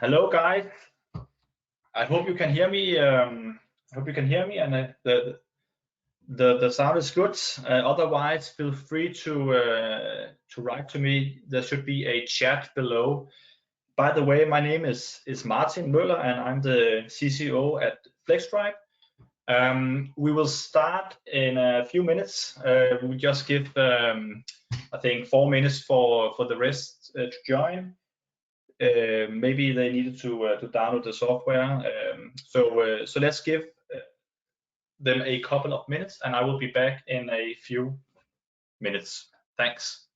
Hello, guys. I hope you can hear me. And the sound is good. Otherwise, feel free to write to me. There should be a chat below. By the way, my name is Martin Møller, and I'm the CCO at Flextribe. We will start in a few minutes. We just give, I think, 4 minutes for the rest to join. Maybe they needed to download the software. So let's give them a couple of minutes, and I will be back in a few minutes. Thanks.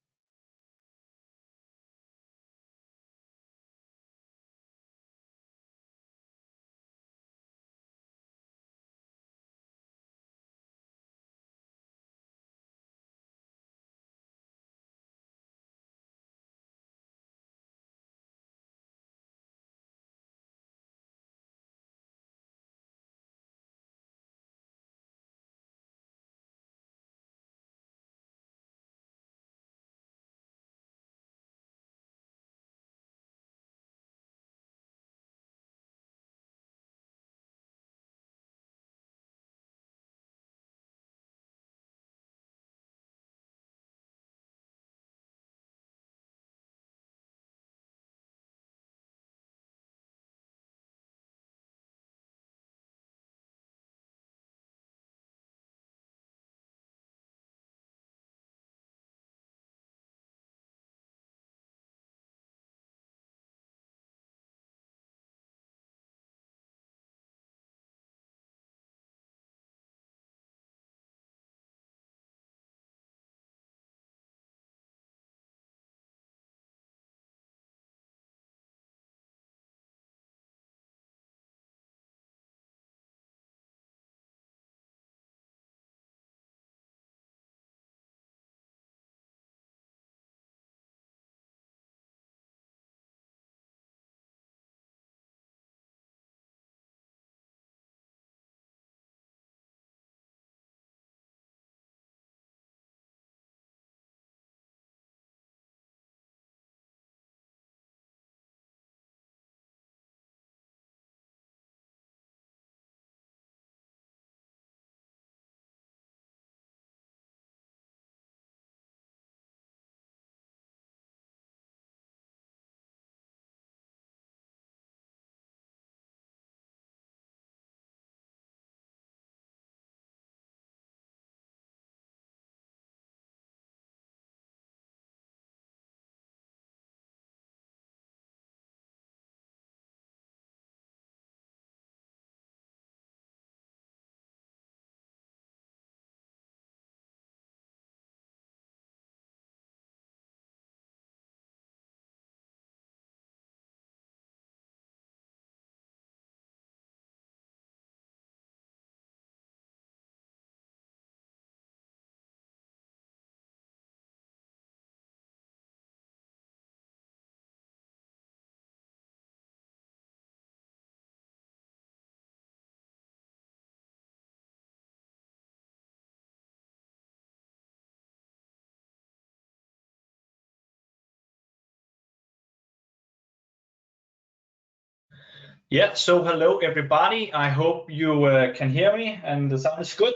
Yeah, so hello everybody. I hope you can hear me and the sound is good.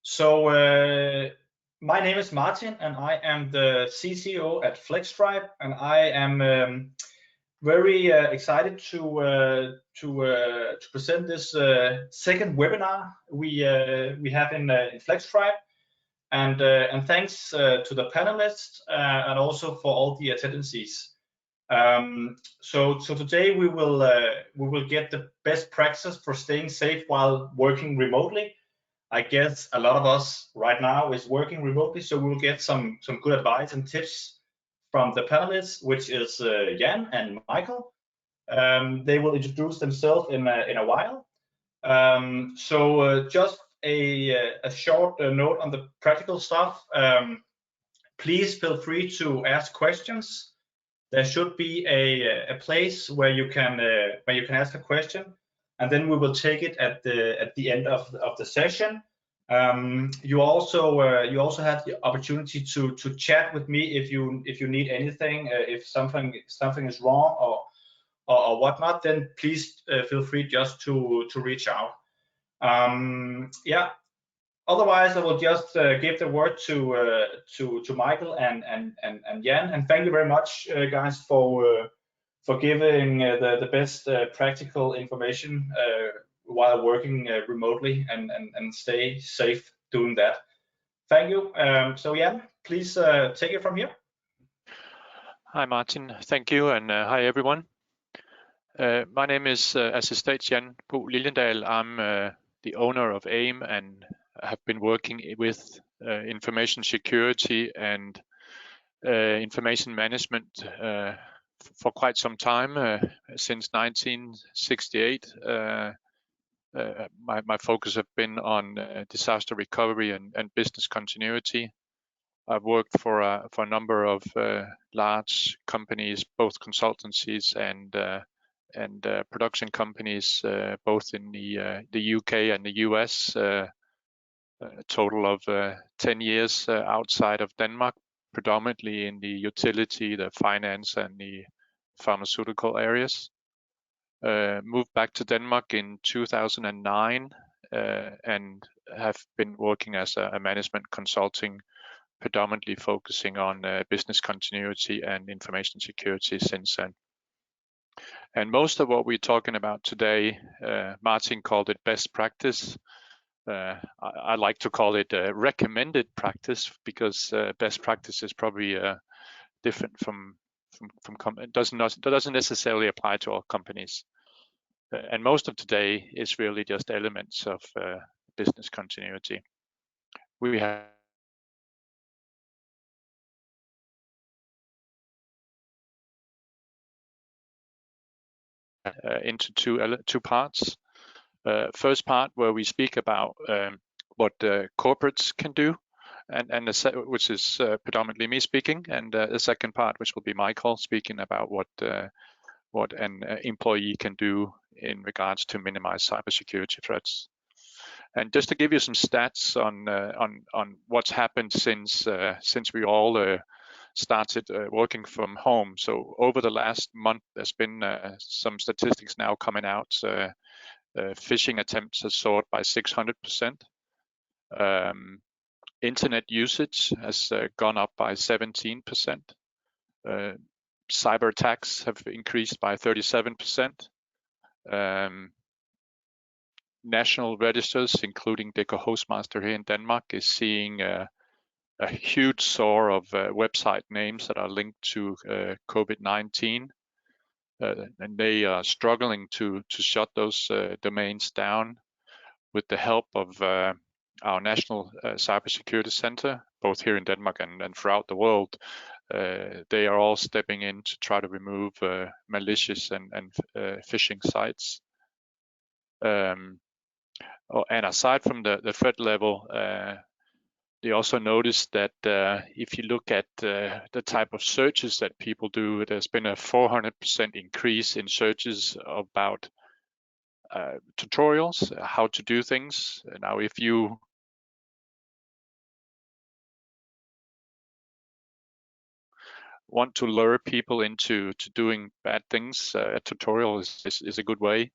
So my name is Martin and I am the CCO at Flextribe, and I am very excited to present this second webinar we have in Flextribe, and thanks to the panelists and also for all the attendees. So today we will get the best practice for staying safe while working remotely. I guess a lot of us right now is working remotely, so we'll get some good advice and tips from the panelists, which is Jan and Michael. They will introduce themselves in a while. So just a short note on the practical stuff. Please feel free to ask questions. There should be a place where you can ask a question, and then we will take it at the end of the session. You also have the opportunity to chat with me if you need anything, if something is wrong or whatnot, then please feel free just to reach out. Yeah. Otherwise, I will just give the word to Michael and Jan, and thank you very much, guys, for giving the best practical information while working remotely, and stay safe doing that. Thank you. So Jan, please take it from here. Hi Martin, thank you, and hi everyone. My name is Assistant Jan Bo Liljendahl. I'm the owner of AIM and have been working with information security and information management for quite some time, since 1968. My focus have been on disaster recovery and business continuity. I've worked for a number of large companies, both consultancies and production companies, both in the UK and the US. A total of 10 years outside of Denmark, predominantly in the utility, the finance, and the pharmaceutical areas. Moved back to Denmark in 2009 and have been working as a management consulting, predominantly focusing on business continuity and information security since then. And most of what we're talking about today, Martin called it best practice. I like to call it recommended practice, because best practice is probably different from it doesn't necessarily apply to all companies. And most of today is really just elements of business continuity. We have into two parts. First part, where we speak about what corporates can do, and which is predominantly me speaking, and the second part, which will be Michael speaking about what an employee can do in regards to minimize cybersecurity threats. And just to give you some stats on what's happened since we all started working from home. So over the last month, there's been some statistics now coming out. Phishing attempts have soared by 600%. Internet usage has gone up by 17%. Cyber attacks have increased by 37%. National registers, including DK Hostmaster here in Denmark, is seeing a huge soar of website names that are linked to COVID-19, and they are struggling to shut those domains down. With the help of our National Cybersecurity Center, both here in Denmark and throughout the world, they are all stepping in to try to remove malicious and phishing sites. And aside from the threat level, they also noticed that if you look at the type of searches that people do, there's been a 400% increase in searches about tutorials, how to do things. Now, if you want to lure people into doing bad things, a tutorial is a good way.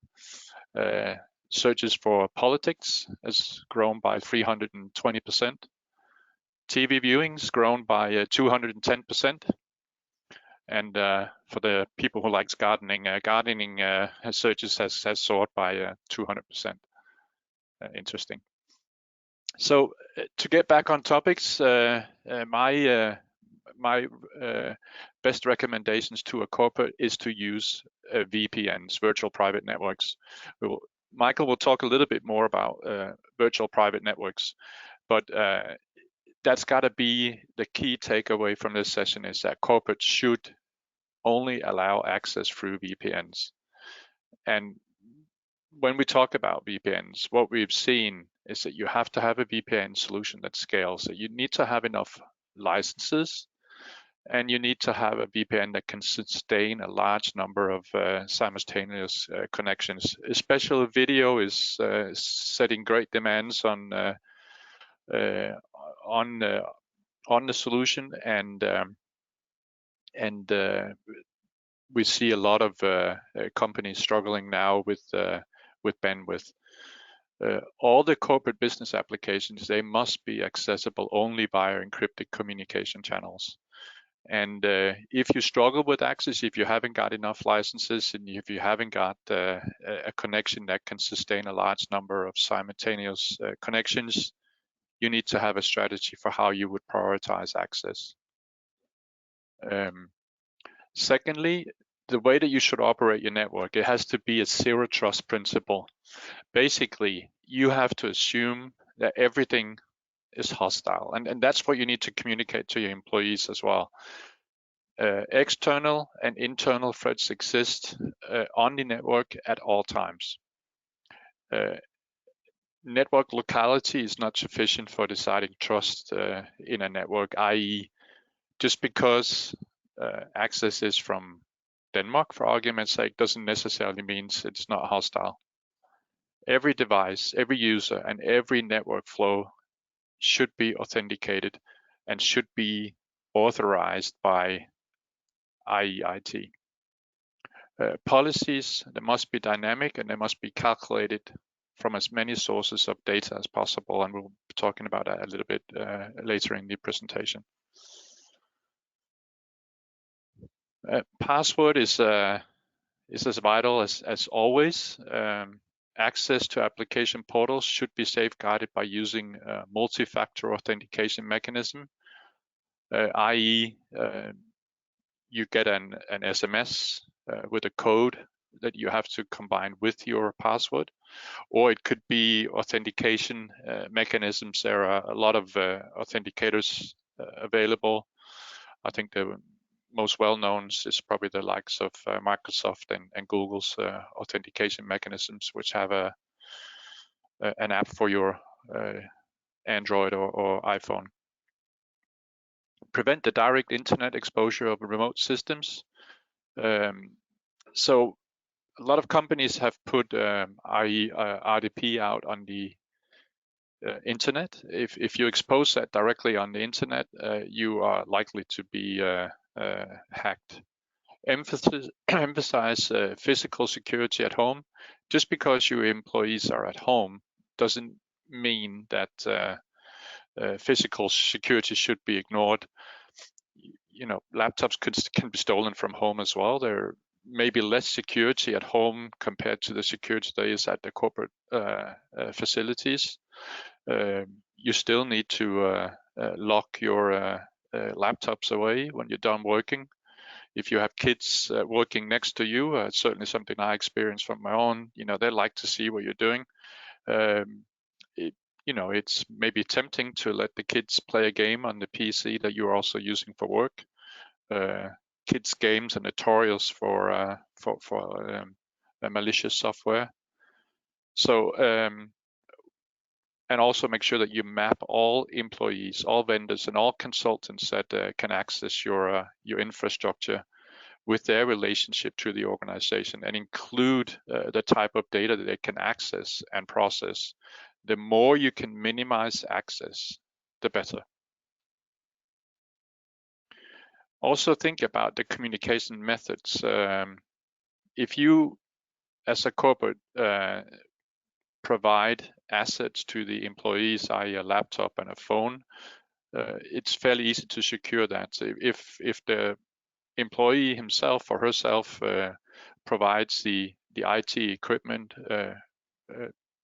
Searches for politics has grown by 320%. TV viewings grown by 210%. And for the people who likes gardening, searches has soared by 200%. Interesting. So to get back on topics, my best recommendations to a corporate is to use VPNs, virtual private networks. Michael will talk a little bit more about virtual private networks, but that's got to be the key takeaway from this session, is that corporates should only allow access through VPNs. And when we talk about VPNs, what we've seen is that you have to have a VPN solution that scales. So you need to have enough licenses, and you need to have a VPN that can sustain a large number of simultaneous connections. Especially video is setting great demands on the solution, and we see a lot of companies struggling now with bandwidth. All the corporate business applications, they must be accessible only via encrypted communication channels. And if you struggle with access, if you haven't got enough licenses, and if you haven't got a connection that can sustain a large number of simultaneous connections, you need to have a strategy for how you would prioritize access. Secondly, the way that you should operate your network, it has to be a zero trust principle. Basically, you have to assume that everything is hostile, and that's what you need to communicate to your employees as well. External and internal threats exist on the network at all times. Network locality is not sufficient for deciding trust in a network, i.e., just because access is from Denmark, for argument's sake, doesn't necessarily mean it's not hostile. Every device, every user, and every network flow should be authenticated and should be authorized by IEIT. Policies, they must be dynamic and they must be calculated from as many sources of data as possible, and we'll be talking about that a little bit later in the presentation. Password is as vital as always. Access to application portals should be safeguarded by using a multi-factor authentication mechanism, i.e. You get an SMS with a code that you have to combine with your password, or it could be authentication mechanisms. There are a lot of authenticators available. I think the most well-known is probably the likes of Microsoft and Google's authentication mechanisms, which have an app for your Android or iPhone. Prevent the direct internet exposure of remote systems. So a lot of companies have put RDP out on the internet. If you expose that directly on the internet, you are likely to be hacked. Emphasize physical security at home. Just because your employees are at home doesn't mean that physical security should be ignored. You know, laptops can be stolen from home as well. There may be less security at home compared to the security that is at the corporate facilities. You still need to lock your laptops away when you're done working. If you have kids working next to you, it's certainly something I experience from my own. You know, they like to see what you're doing. You know, it's maybe tempting to let the kids play a game on the PC that you're also using for work. Kids' games are notorious for malicious software. So, and also make sure that you map all employees, all vendors, and all consultants that can access your infrastructure with their relationship to the organization, and include the type of data that they can access and process. The more you can minimize access, the better. Also think about the communication methods. If you, as a corporate, provide assets to the employees, i.e. a laptop and a phone, it's fairly easy to secure that. So if the employee himself or herself provides the IT equipment,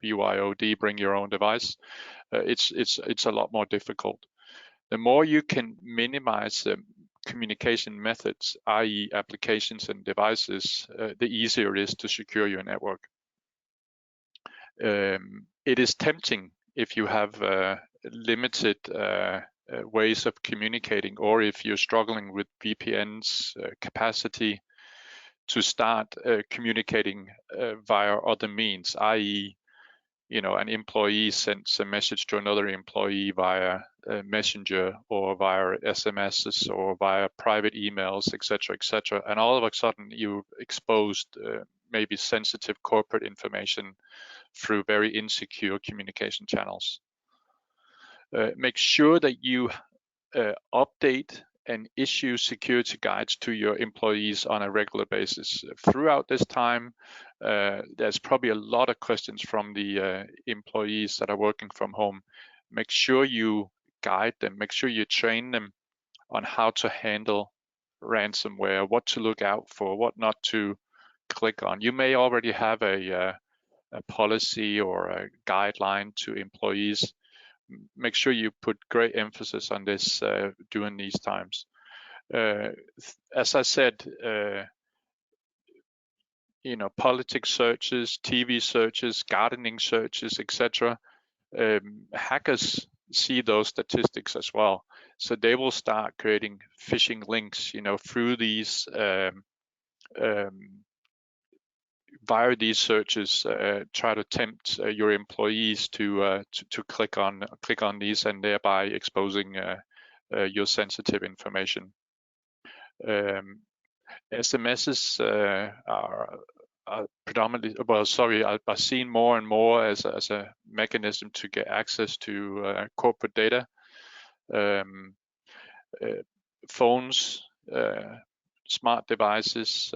BYOD, bring your own device, it's a lot more difficult. The more you can minimize the communication methods, i.e. applications and devices, the easier it is to secure your network. It is tempting if you have limited ways of communicating, or if you're struggling with VPN's capacity, to start communicating via other means, i.e. you know, an employee sends a message to another employee via Messenger or via SMSs or via private emails, etc., etc. And all of a sudden you've exposed maybe sensitive corporate information through very insecure communication channels. Make sure that you update and issue security guides to your employees on a regular basis. Throughout this time, there's probably a lot of questions from the employees that are working from home. Make sure you guide them, make sure you train them on how to handle ransomware, what to look out for, what not to click on. You may already have a policy or a guideline to employees. Make sure you put great emphasis on this during these times. As I said, politics searches, TV searches, gardening searches, etc. Hackers see those statistics as well, so they will start creating phishing links, through these via these searches, try to tempt your employees to click on these, and thereby exposing your sensitive information. SMSs are predominantly, are seen more and more as a mechanism to get access to corporate data. Phones, smart devices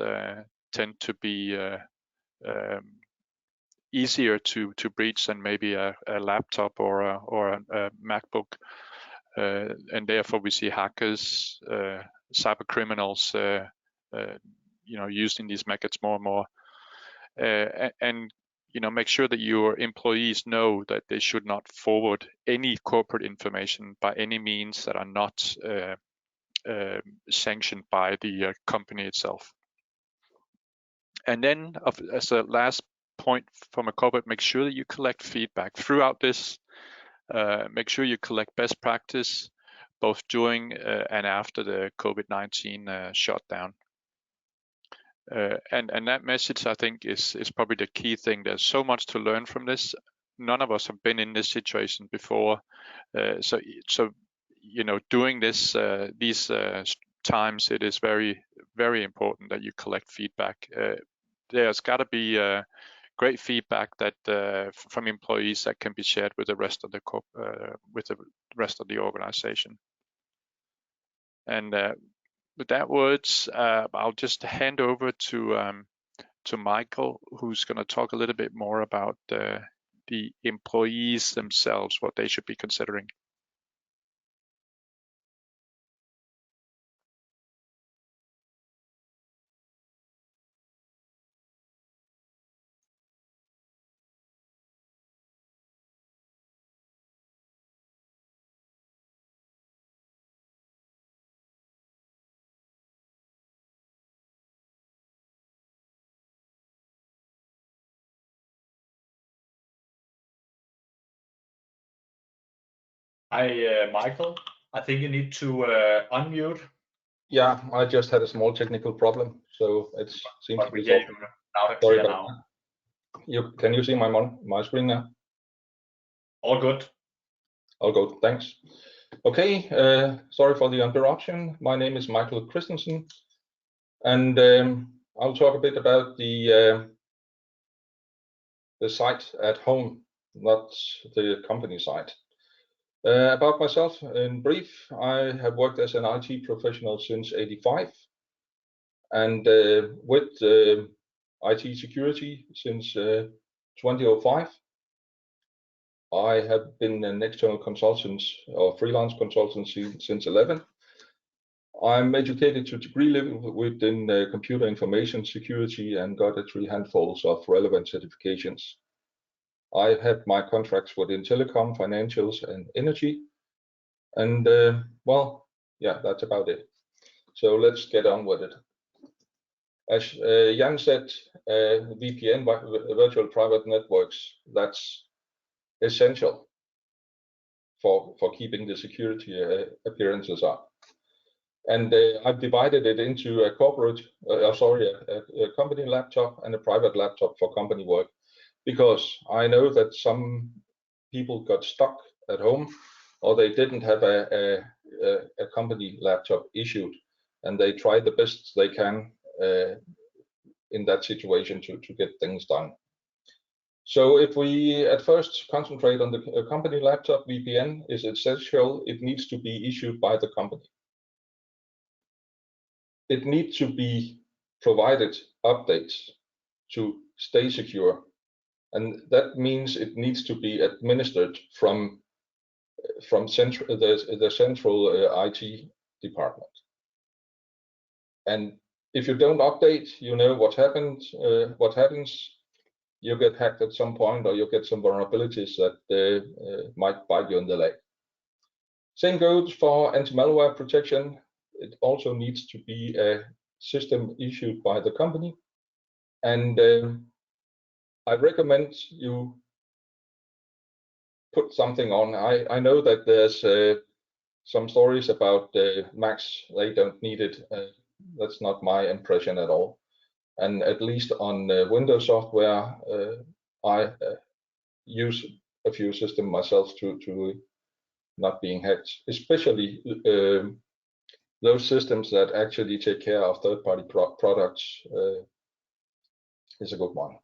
tend to be easier to breach than maybe a laptop or a MacBook, and therefore we see hackers, cyber criminals, using these methods more and more. And make sure that your employees know that they should not forward any corporate information by any means that are not sanctioned by the company itself. And then, as a last point from a corporate, make sure that you collect feedback throughout this. Make sure you collect best practice both during and after the COVID-19 shutdown. And that message, I think, is probably the key thing. There's so much to learn from this. None of us have been in this situation before, so during this these times, it is very, very important that you collect feedback. There's got to be great feedback that from employees that can be shared with the rest of the organization. And with that words, I'll just hand over to Michael, who's going to talk a little bit more about the employees themselves, what they should be considering. Hi, Michael. I think you need to unmute. Yeah, I just had a small technical problem, so it seems to be loud and clear now. Can you see my screen now? All good. All good, thanks. Okay, sorry for the interruption. My name is Michael Christensen, and I'll talk a bit about the site at home, not the company site. About myself, in brief, I have worked as an IT professional since '85, and with IT security since 2005. I have been an external consultant or freelance consultant since 11. I'm educated to degree level within computer information security and got 3 handfuls of relevant certifications. I have my contracts within telecom, financials, and energy. And well, yeah, that's about it. So let's get on with it. As Jan said, VPN, virtual private networks, that's essential for keeping the security appearances up. And I've divided it into a a company laptop and a private laptop for company work, because I know that some people got stuck at home, or they didn't have a company laptop issued, and they tried the best they can in that situation to get things done. So if we at first concentrate on the company laptop, VPN is essential. It needs to be issued by the company. it needs to be provided updates to stay secure. And that means it needs to be administered from the central IT department. And if you don't update, you know what happens. You get hacked at some point, or you get some vulnerabilities that might bite you in the leg. Same goes for anti-malware protection. It also needs to be a system issued by the company. And I recommend you put something on. I know that there's some stories about Macs, they don't need it. That's not my impression at all. And at least on Windows software, I use a few systems myself to not being hacked, especially those systems that actually take care of third-party products is a good one.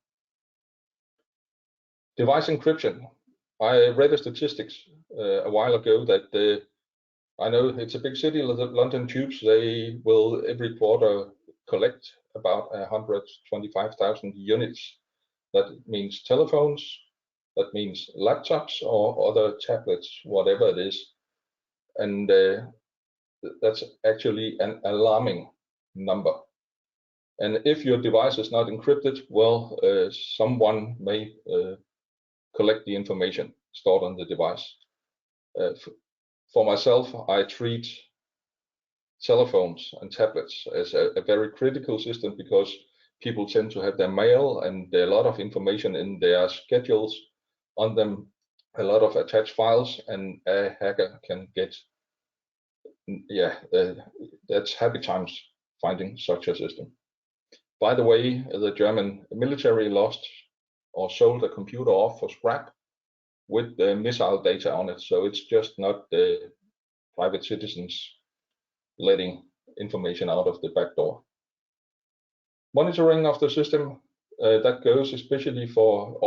Device encryption. I read the statistics a while ago that I know it's a big city, the London Tubes, they will every quarter collect about 125,000 units. That means telephones, that means laptops or other tablets, whatever it is. And that's actually an alarming number. And if your device is not encrypted, well, someone may collect the information stored on the device. For myself, I treat telephones and tablets as a very critical system because people tend to have their mail and a lot of information in their schedules on them, a lot of attached files, and a hacker can get, that's happy times finding such a system. By the way, the German military lost or sold a computer off for scrap with the missile data on it, so it's just not the private citizens letting information out of the back door. Monitoring of the system, that goes especially for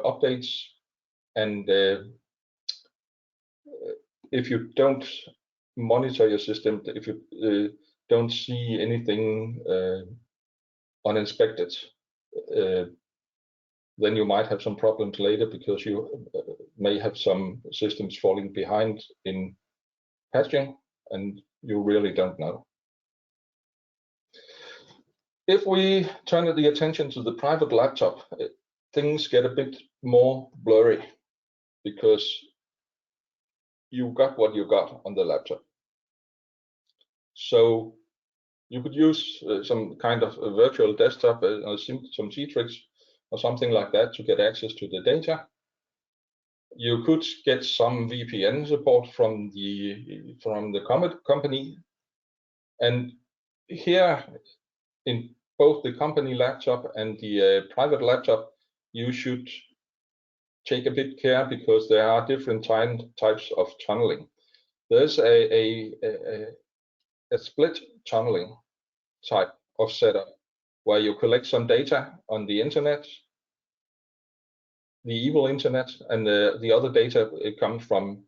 updates, and if you don't monitor your system, if you don't see anything uninspected, then you might have some problems later because you may have some systems falling behind in patching and you really don't know. If we turn the attention to the private laptop, things get a bit more blurry because you got what you got on the laptop. So you could use some kind of a virtual desktop, some Citrix or something like that to get access to the data. You could get some VPN support from the company. And here in both the company laptop and the private laptop, you should take a bit care because there are different types of tunneling. There's a split tunneling type of setup where you collect some data on the internet, the evil internet, and the other data it comes from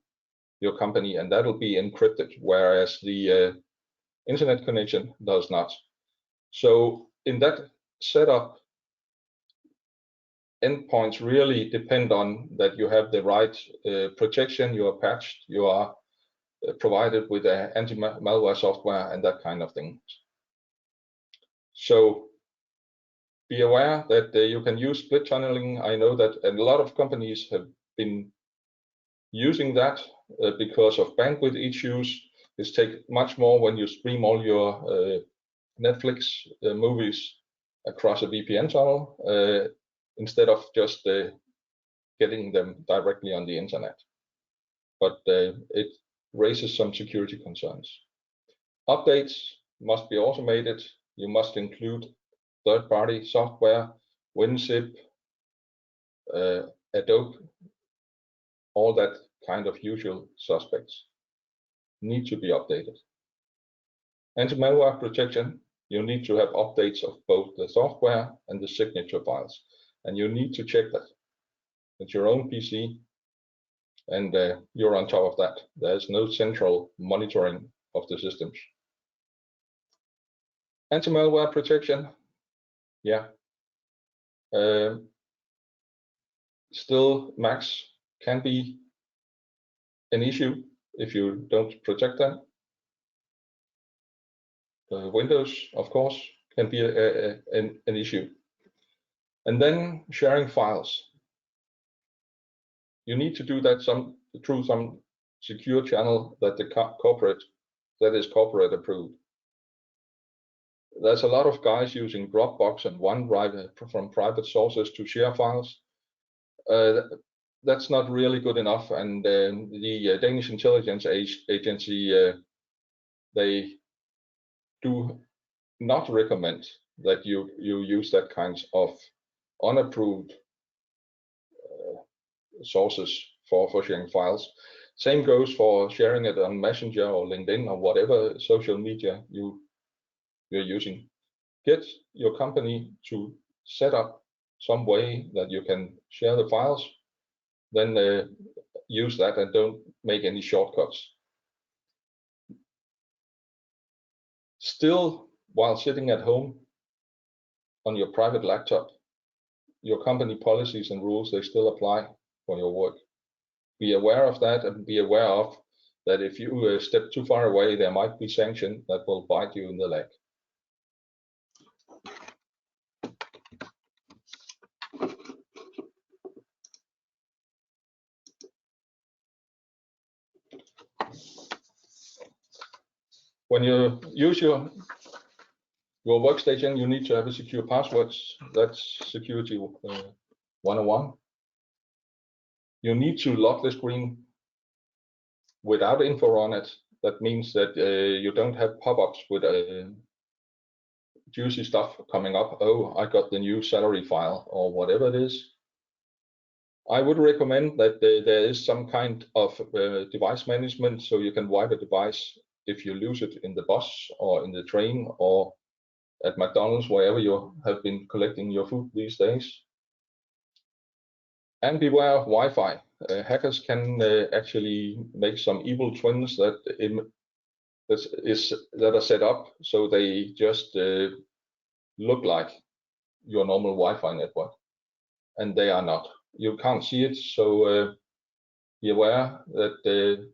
your company, and that'll be encrypted, whereas the internet connection does not. So in that setup, endpoints really depend on that you have the right protection, you are patched, you are provided with anti-malware software and that kind of thing. So be aware that you can use split tunneling. I know that a lot of companies have been using that because of bandwidth issues. It takes much more when you stream all your Netflix movies across a VPN tunnel instead of just getting them directly on the internet. But it raises some security concerns. Updates must be automated. You must include third-party software, WinZip, Adobe, all that kind of usual suspects need to be updated. Anti-malware protection, you need to have updates of both the software and the signature files. And you need to check that at your own PC, and you're on top of that. There's no central monitoring of the systems. Anti-malware protection, yeah. Still, Macs can be an issue if you don't protect them. Windows, of course, can be an issue. And then sharing files. You need to do that through some secure channel that is corporate approved. There's a lot of guys using Dropbox and OneDrive from private sources to share files. That's not really good enough, and the Danish intelligence agency they do not recommend that you use that kinds of unapproved sources for sharing files. Same goes for sharing it on Messenger or LinkedIn or whatever social media you're using. Get your company to set up some way that you can share the files, then use that and don't make any shortcuts. Still, while sitting at home on your private laptop, your company policies and rules, they still apply for your work. Be aware of that, and be aware of that if you step too far away, there might be sanction that will bite you in the leg. When you use your workstation, you need to have a secure passwords. That's security 101. You need to lock the screen without info on it. That means that you don't have pop-ups with juicy stuff coming up. Oh, I got the new salary file or whatever it is. I would recommend that there is some kind of device management, so you can wipe a device if you lose it in the bus or in the train or at McDonald's, wherever you have been collecting your food these days. And beware of Wi-Fi. Hackers can actually make some evil twins that are set up so they just look like your normal Wi-Fi network, and they are not. You can't see it, so be aware that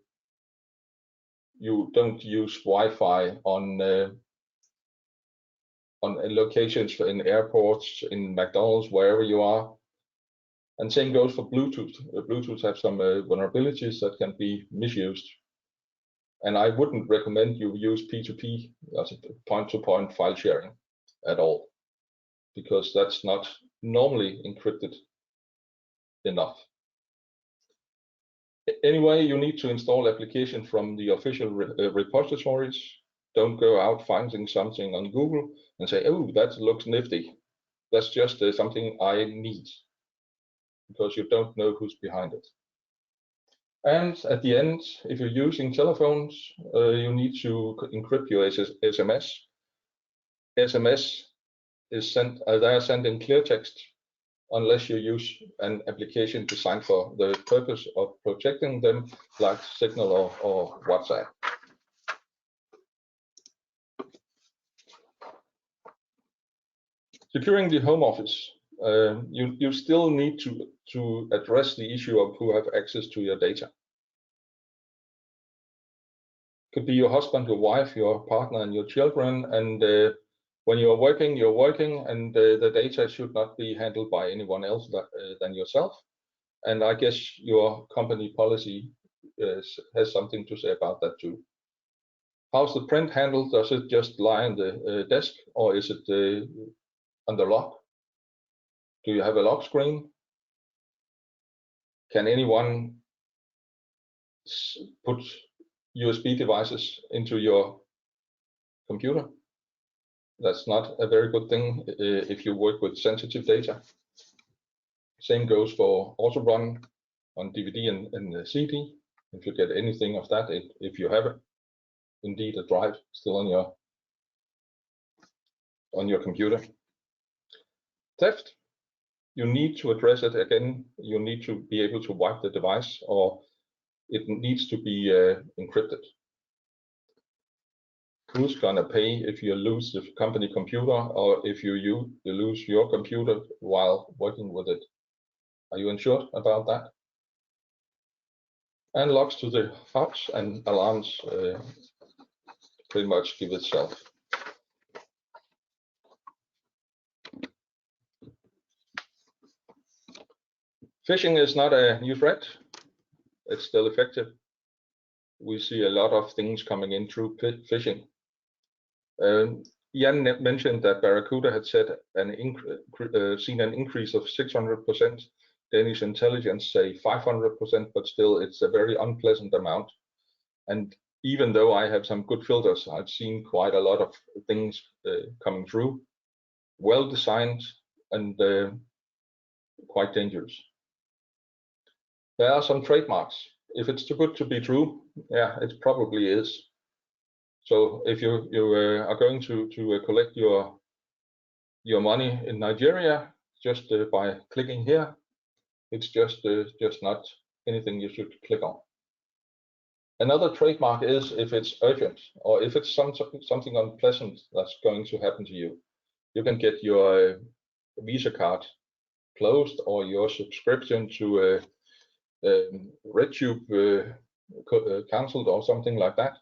you don't use Wi-Fi on locations in airports, in McDonald's, wherever you are. And same goes for Bluetooth. Bluetooth have some vulnerabilities that can be misused. And I wouldn't recommend you use P2P, as a point-to-point file sharing at all, because that's not normally encrypted enough. Anyway, you need to install application from the official repositories. Don't go out finding something on Google and say, oh, that looks nifty. That's just something I need, because you don't know who's behind it. And at the end, if you're using telephones, you need to encrypt your SMS. SMS is sent, they are sent in clear text, unless you use an application designed for the purpose of protecting them, like Signal or WhatsApp. Securing the home office, you still need to address the issue of who have access to your data. Could be your husband, your wife, your partner, and your children. And when you're working, and the data should not be handled by anyone else than yourself. And I guess your company policy has something to say about that too. How's the print handled? Does it just lie on the desk, or is it under lock? Do you have a lock screen? Can anyone put USB devices into your computer? That's not a very good thing if you work with sensitive data. Same goes for auto run on DVD and CD. If you get anything of that, if you have it, indeed a drive still on your computer. Theft, you need to address it again. You need to be able to wipe the device, or it needs to be encrypted. who's gonna pay if you lose the company computer, or if you lose your computer while working with it? Are you insured about that? And locks to the house and alarms pretty much give itself. Phishing is not a new threat. It's still effective. We see a lot of things coming in through phishing. Jan mentioned that Barracuda had seen an increase of 600%. Danish intelligence say 500%, but still it's a very unpleasant amount. And even though I have some good filters, I've seen quite a lot of things coming through, well designed and quite dangerous. There are some trademarks. If it's too good to be true, yeah, it probably is. So if you are going to collect your money in Nigeria just by clicking here, it's just not anything you should click on. Another trademark is if it's urgent, or if it's something unpleasant that's going to happen to you. You can get your Visa card closed, or your subscription to RedTube cancelled, or something like that.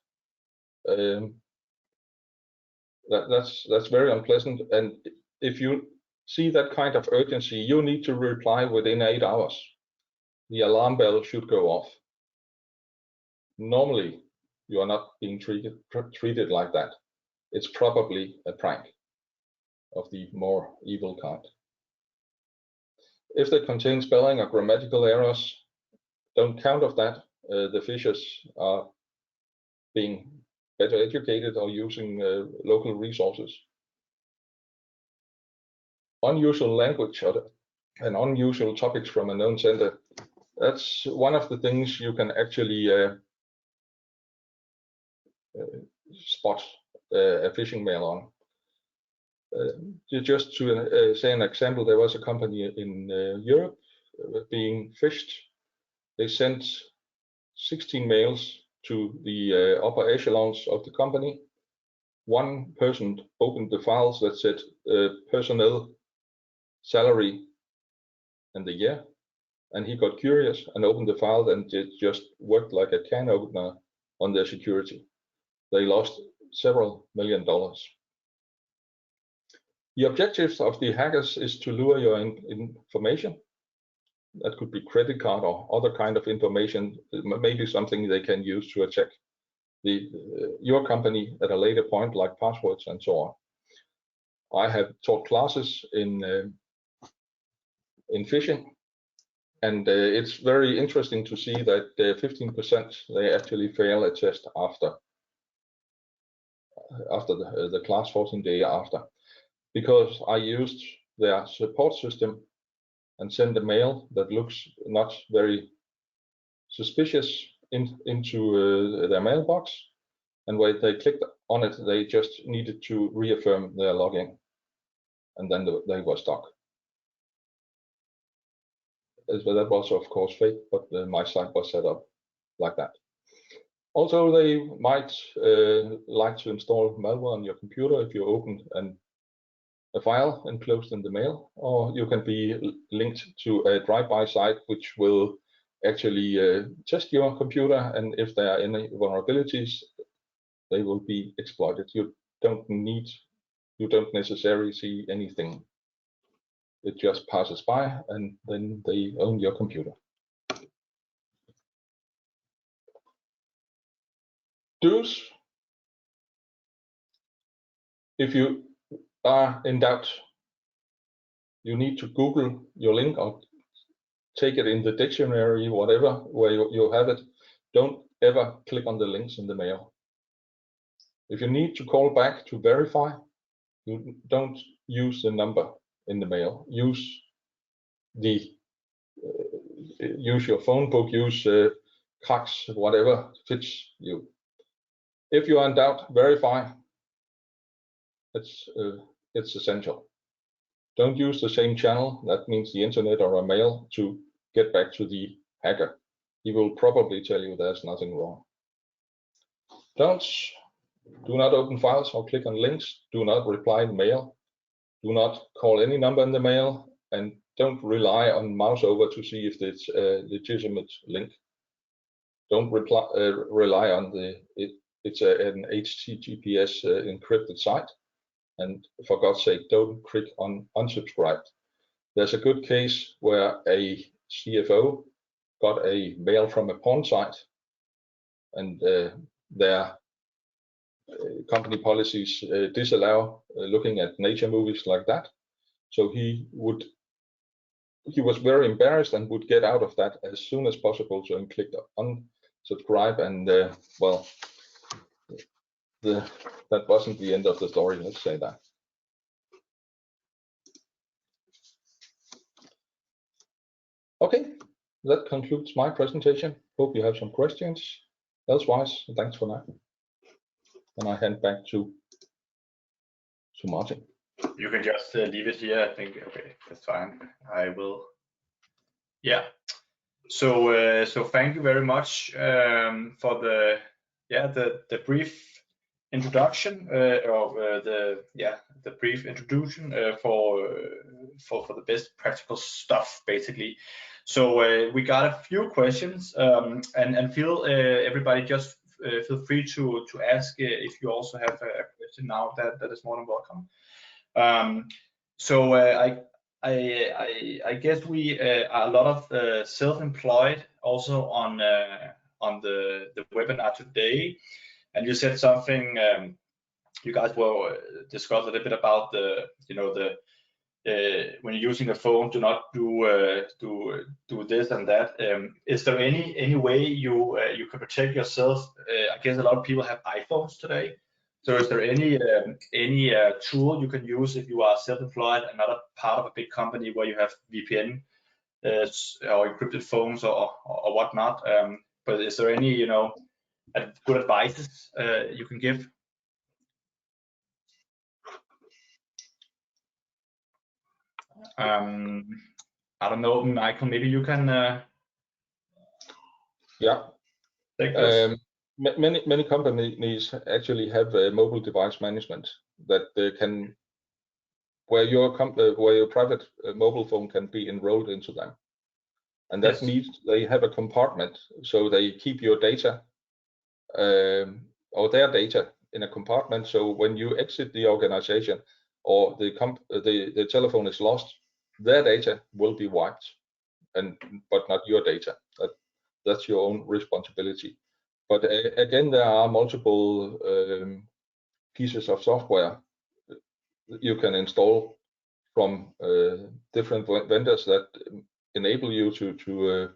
That's very unpleasant. And if you see that kind of urgency, you need to reply within 8 hours. The alarm bell should go off. Normally, you are not being treated like that. It's probably a prank of the more evil kind. If they contain spelling or grammatical errors, don't count of that. The phishers are being better educated or using local resources. Unusual language and unusual topics from a known sender. That's one of the things you can actually spot a phishing mail on. Just to say an example, there was a company in Europe being phished. They sent 16 mails to the upper echelons of the company. One person opened the files that said personnel, salary, and the year, and he got curious and opened the file, and it just worked like a can opener on their security. They lost several $1 million. The objectives of the hackers is to lure your information. That could be credit card or other kind of information, maybe something they can use to attack your company at a later point, like passwords and so on. I have taught classes in phishing, and it's very interesting to see that 15% they actually fail a test after the class 14 days after, because I used their support system and send a mail that looks not very suspicious into their mailbox, and when they clicked on it, they just needed to reaffirm their login, and then they were stuck. That was of course fake, but my site was set up like that. Also, they might like to install malware on your computer if you open a file enclosed in the mail, or you can be linked to a drive-by site which will actually test your computer, and if there are any vulnerabilities, they will be exploited. You don't necessarily see anything. It just passes by, and then they own your computer. Do's: if you are in doubt, you need to Google your link or take it in the dictionary, whatever, where you have it. Don't ever click on the links in the mail. If you need to call back to verify, you don't use the number in the mail. Use your phone book, use Cox, whatever fits you. If you are in doubt, verify. It's essential. Don't use the same channel, that means the internet or a mail, to get back to the hacker. He will probably tell you there's nothing wrong. Don'ts: Do not open files or click on links. Do not reply in mail. Do not call any number in the mail, and don't rely on mouse over to see if it's a legitimate link. Don't rely on it's an HTTPS encrypted site. And for God's sake, don't click on unsubscribe. There's a good case where a CFO got a mail from a porn site, and their company policies disallow looking at nature movies like that. So he was very embarrassed and would get out of that as soon as possible. So he clicked unsubscribe, and well, that wasn't the end of the story. Let's say that. Okay, that concludes my presentation. Hope you have some questions. Elsewise, thanks for now. And I hand back to Martin. You can just leave it here. I think, okay, that's fine. I will. Yeah. So thank you very much for the brief introduction the brief introduction for the best practical stuff, basically. So we got a few questions, and feel everybody just feel free to ask if you also have a question now. That is more than welcome. So I guess we are a lot of self-employed also on the webinar today, and you said something. You guys will discuss a little bit about when you're using a phone, do not do this and that. Is there any way you can protect yourself? I guess a lot of people have iPhones today. So is there any tool you can use if you are self-employed and not a part of a big company where you have VPN or encrypted phones or whatnot? But is there any good advice you can give? I don't know, Michael. Maybe you can. Yeah. Take this. Many companies actually have mobile device management that can, where your private mobile phone can be enrolled into them, and that means they have a compartment, so they keep your data or their data in a compartment. So when you exit the organization or the telephone is lost, their data will be wiped, but not your data. That's your own responsibility. But again, there are multiple pieces of software you can install from different vendors that enable you to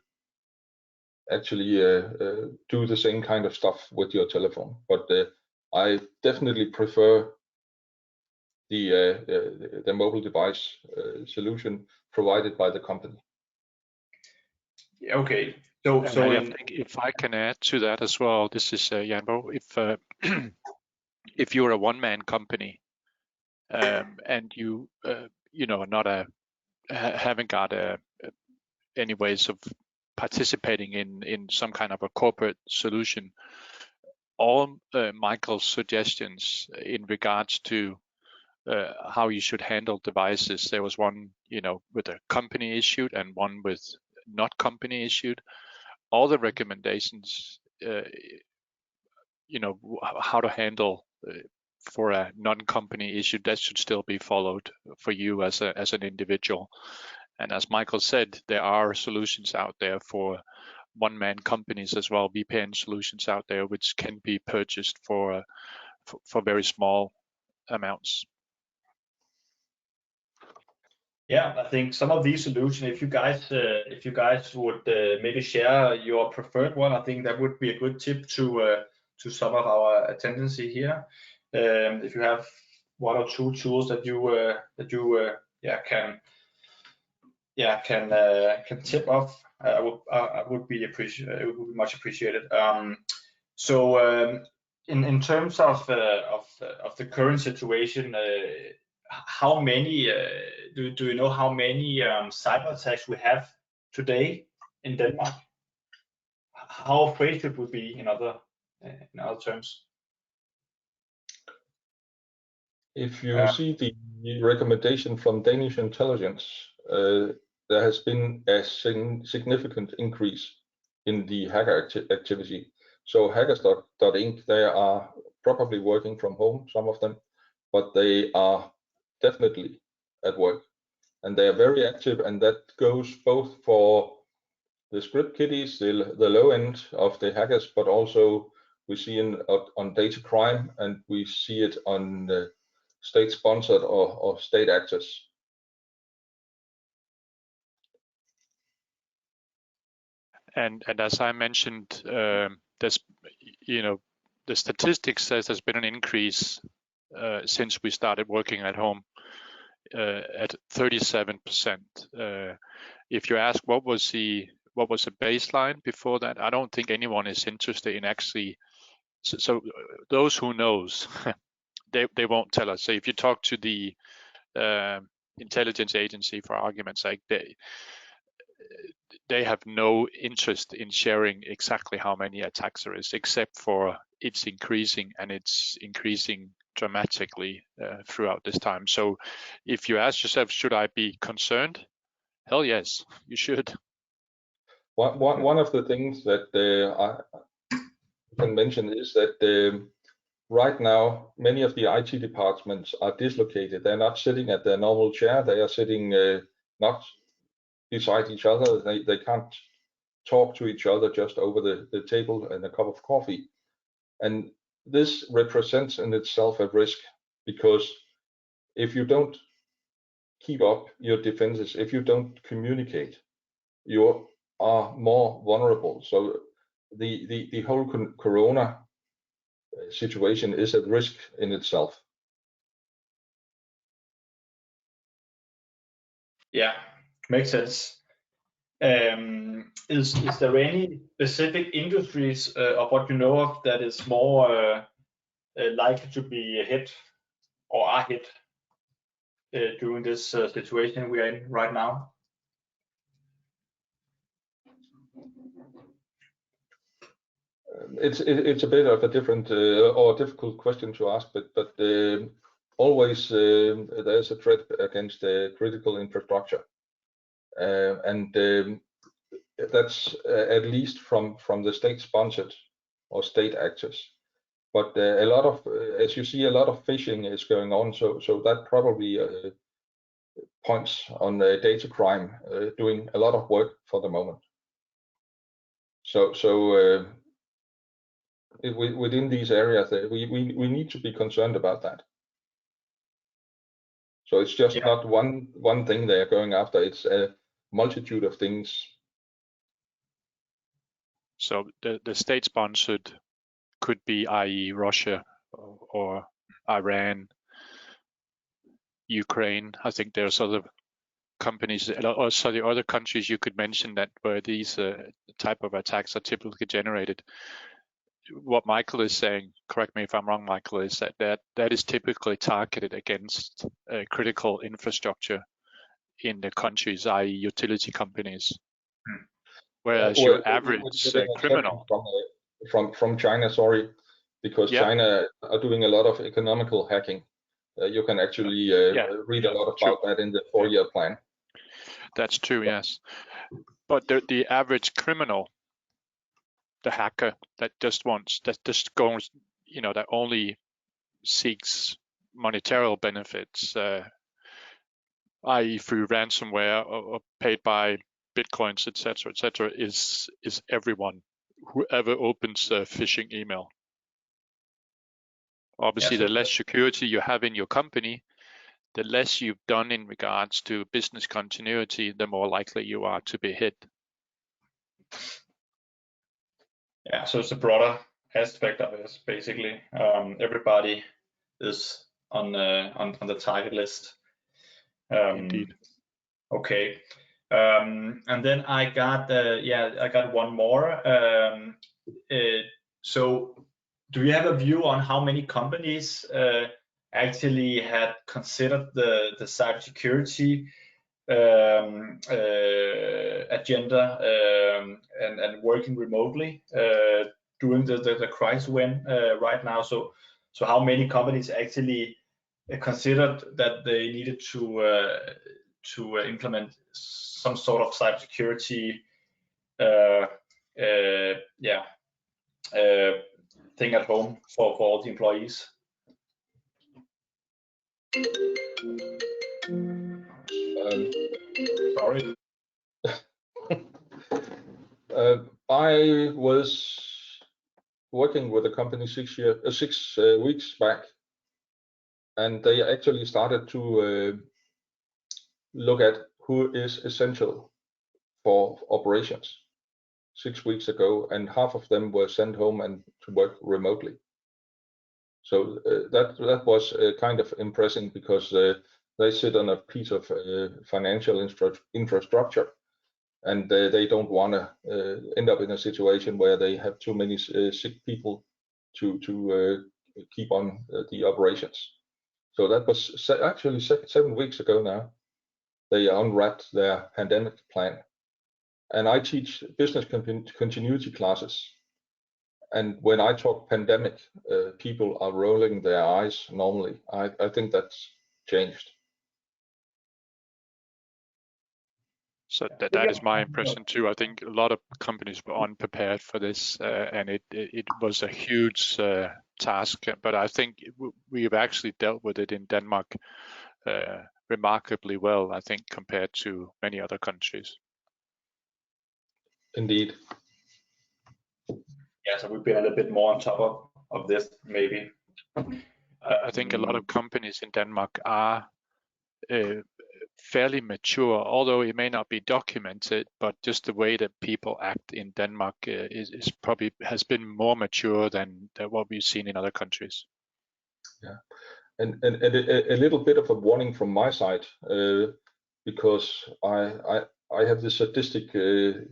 actually do the same kind of stuff with your telephone. But I definitely prefer the mobile device solution provided by the company. Okay. So I think if I can add to that as well, this is Janbo. If you're a one-man company and you not haven't got any ways of participating in some kind of a corporate solution, all Michael's suggestions in regards to how you should handle devices. There was one, with a company issued and one with not company issued. All the recommendations, how to handle for a non-company issue, that should still be followed for you as an individual. And as Michael said, there are solutions out there for one-man companies as well, VPN solutions out there which can be purchased for very small amounts. Yeah, I think some of these solutions, if you guys would maybe share your preferred one, I think that would be a good tip to some of our attendance here. If you have one or two tools that you can tip off, it would be much appreciated. So in terms of the current situation, how many do you know how many cyber attacks we have today in Denmark? How afraid should we be in other terms? If you see the recommendation from Danish intelligence, there has been a significant increase in the hacker activity. So hackers.inc, they are probably working from home, some of them, but they are definitely at work, and they are very active, and that goes both for the script kiddies, the low end of the hackers, but also we see on data crime, and we see it on state-sponsored or state actors. And as I mentioned, there's, the statistics says there's been an increase since we started working at home at 37%. If you ask what was the baseline before that, I don't think anyone is interested in actually. So those who knows, they won't tell us. So if you talk to the intelligence agency, for argument's sake, they have no interest in sharing exactly how many attacks there is, except for it's increasing, and it's increasing dramatically throughout this time. So if you ask yourself, should I be concerned? Hell yes, you should. One of the things that I can mention is that right now, many of the IT departments are dislocated. They're not sitting at their normal chair. They are sitting not beside each other. They can't talk to each other just over the table and a cup of coffee. And this represents in itself a risk, because if you don't keep up your defenses, if you don't communicate, you are more vulnerable. So the whole corona situation is a risk in itself. Yeah, makes sense. Is there any specific industries of what you know of that is more likely to be hit or are hit during this situation we are in right now? It's a bit of a different or difficult question to ask, but always there's a threat against critical infrastructure, and that's at least from the state-sponsored or state actors. But a lot of, as you see, a lot of phishing is going on, so that probably points on data crime doing a lot of work for the moment. So within these areas, we need to be concerned about that. So it's just not one thing they are going after. It's a multitude of things. So the state-sponsored could be, i.e., Russia or Iran, Ukraine. I think there's other companies, also the other countries you could mention that where these type of attacks are typically generated. What Michael is saying, correct me if I'm wrong, Michael, is that is typically targeted against critical infrastructure in the countries, i.e. utility companies. Whereas your average criminal from China, sorry, because China are doing a lot of economical hacking. You can actually read a lot about that in the 4-year plan. That's true, yes. But the average criminal, the hacker that just goes, that only seeks monetary benefits, i.e. through ransomware or paid by bitcoins, etc., is everyone, whoever opens a phishing email. Obviously, the less security you have in your company, the less you've done in regards to business continuity, the more likely you are to be hit. Yeah, so it's a broader aspect of it. Basically, everybody is on the target list. Indeed. Okay, and then I got one more. So, do you have a view on how many companies actually had considered the cybersecurity agenda and working remotely during the crisis when right now? So how many companies actually considered that they needed to implement some sort of cybersecurity thing at home for all the employees. Sorry. I was working with a company 6 weeks back, and they actually started to look at who is essential for operations 6 weeks ago, and half of them were sent home and to work remotely. So that was kind of impressive, because they sit on a piece of financial infrastructure, and they don't want to end up in a situation where they have too many sick people to keep on the operations. So that was actually 7 weeks ago now. They unwrapped their pandemic plan. And I teach business continuity classes. And when I talk pandemic, people are rolling their eyes normally. I think that's changed. So that is my impression too. I think a lot of companies were unprepared for this, and it was a huge task. But I think we've actually dealt with it in Denmark remarkably well, I think, compared to many other countries. Indeed. Yeah, so we've been a little bit more on top of this, maybe. I think a lot of companies in Denmark are fairly mature, although it may not be documented, but just the way that people act in Denmark is probably has been more mature than what we've seen in other countries. Yeah, and a little bit of a warning from my side, because I have this sadistic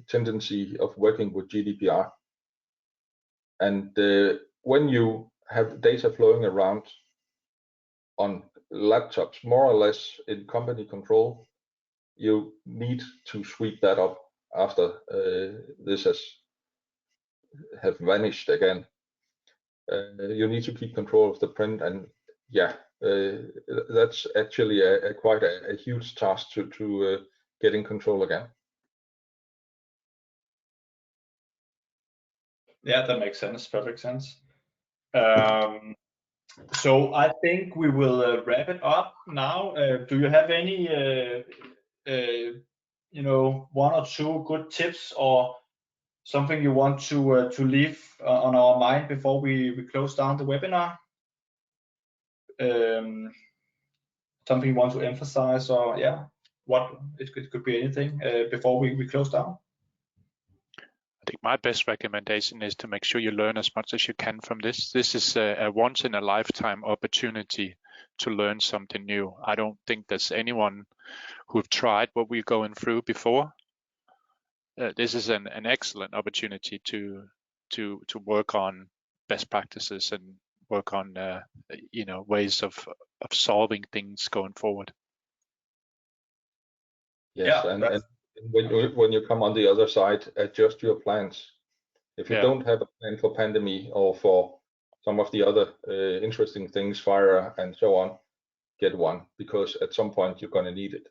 tendency of working with GDPR, and when you have data flowing around on laptops, more or less in company control, you need to sweep that up after this have vanished again. You need to keep control of the print, and yeah, that's actually quite a huge task to get in control again. Yeah, that makes sense. Perfect sense. So I think we will wrap it up now. Do you have any, one or two good tips or something you want to leave on our mind before we close down the webinar? Something you want to emphasize, or what it could be anything before we close down? I think my best recommendation is to make sure you learn as much as you can from this. This is a once in a lifetime opportunity to learn something new. I don't think there's anyone who've tried what we're going through before. This is an excellent opportunity to work on best practices and work on ways of solving things going forward. Yes, yeah, and when you come on the other side, adjust your plans. If you don't have a plan for pandemic or for some of the other interesting things, fire and so on, get one, because at some point you're going to need it.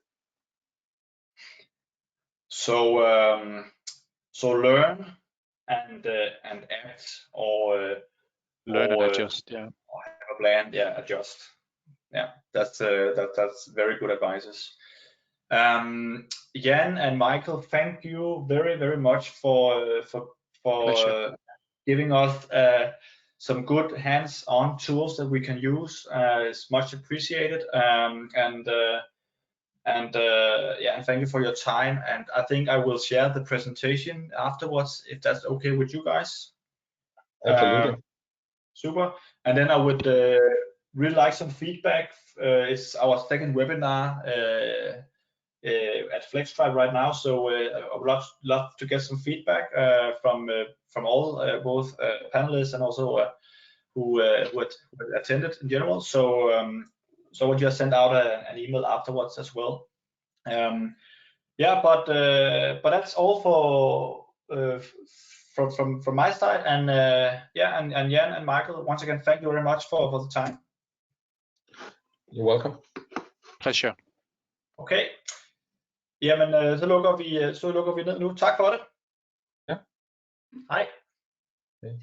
So learn and act, or learn and adjust. Yeah. Or have a plan. Yeah, adjust. Yeah, that's very good advices. Jan and Michael, thank you very, very much for giving us some good hands-on tools that we can use. It's much appreciated. And thank you for your time. And I think I will share the presentation afterwards, if that's okay with you guys. Absolutely. Super. And then I would really like some feedback. It's our second webinar at Flextribe right now, so I would love to get some feedback from all both panelists and also who attended in general. So I will just send out an email afterwards as well. But that's all for from my side, and and Jan and Michael, once again, thank you very much for the time. You're welcome. Pleasure. Okay. Jamen, så lukker vi ned nu. Tak for det. Ja. Hej. Okay.